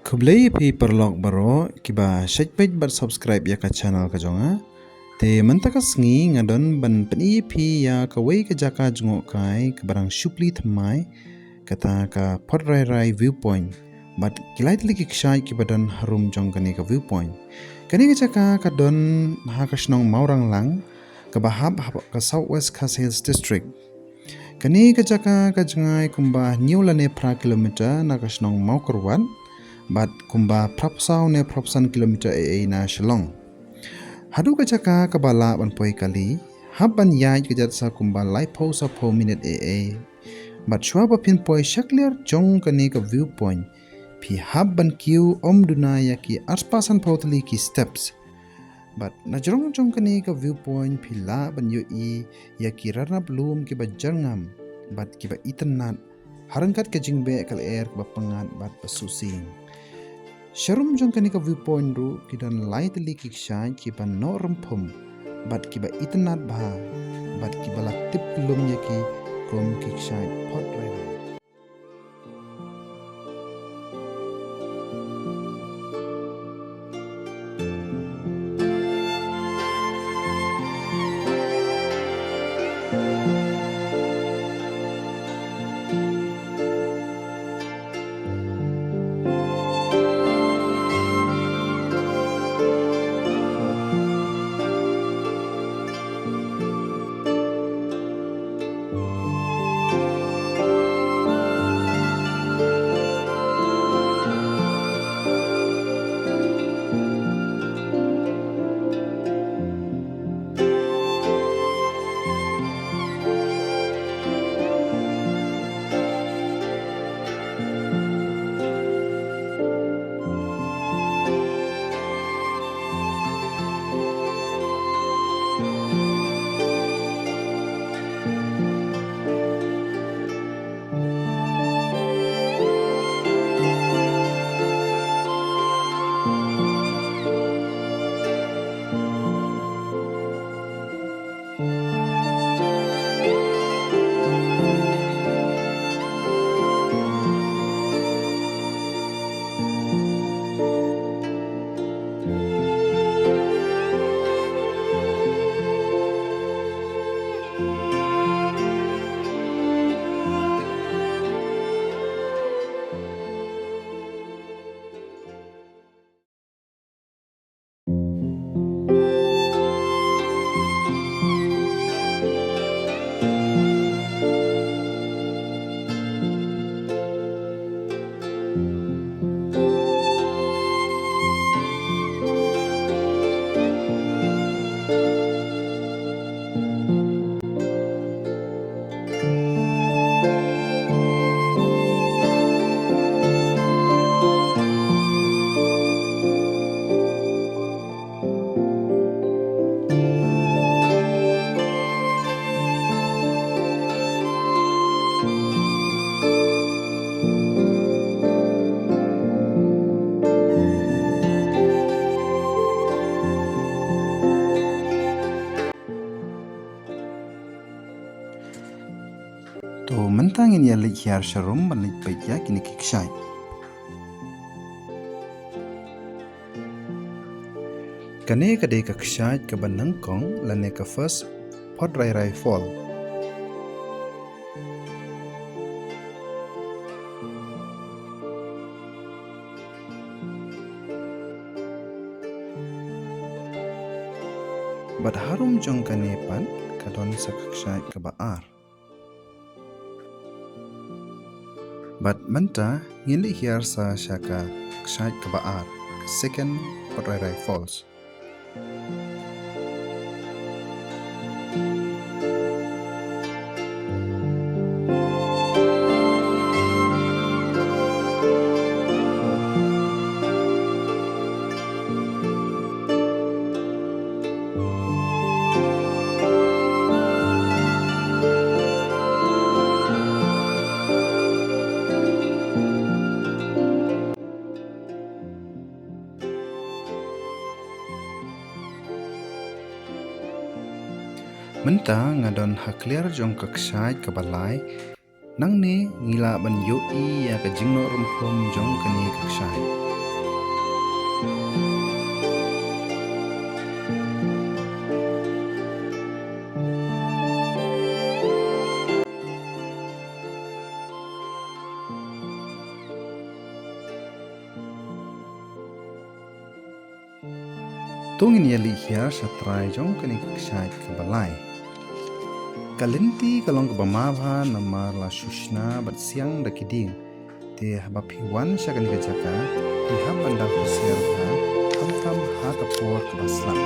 Kublai pi perlok baro kiba shajpej bat subscribe ya ka channel ka jonga te mentaka sngi ngadon ban peni pi ya ka wei ka jaka jongo kai ka barang shupli thamai kata ka podrai rai viewpoint bat kilait liki kshai kibadan harum jong kani ka viewpoint kani ka jaka ka don ha ka snong maurang lang ka bahab ka southwest Khas Hills district kani ka jaka ka jangai kumba niulane pra kilometer na ka snong maukorwan bat kumba prapsau ne propsan kilometer na Shillong. Hadu ka jaka ka bala ban poi kali, habban yai ka jatsa kumba laipo sa po minute bat shwa ba pin poi shakler jong kani ka viewpoint, pi habban kiu duna ya ki aspasan potli ki steps. Bat najrong jong kani ka viewpoint pi la ban ya ki rarnap lum ki ba jarngam, bat ki ba itanat, harangkat ka jingbe kal ka ba pangat bat pasusing. Sharum jong kani ka viewpoint ru kidan light li ki Kshaid ki ban no Rymphum bat ki ba itanat bha bat ki ba tip lum ya ki kom ki Kshaid Phod rai. To mentangin ya lik hiar sharum ban lik baik ya kini ki Kshaid. Kane ka de ka Kshaid ka ban nangkong lane ka first Phod rai fall. Bat harum jong kane pan ka don sa Kshaid ka baar. Bat menta ngili hiar sa shaka Kshaid ka baar second Phod rai falls. Menta ngadon hakler jong ka Kshaid ka balai nang ne ngila ban yo ya ka jingno Rymphum jong kani ka Kshaid. Tungin yali hiar satrai jong kani Kshaid kebalai. Kalinti kalong kebamabha namar la shushna bat siang da kiding. Te habapiwan siya kani kajaka. Ihab banda kusir ha. Ham-ham ha kapor kebaslam.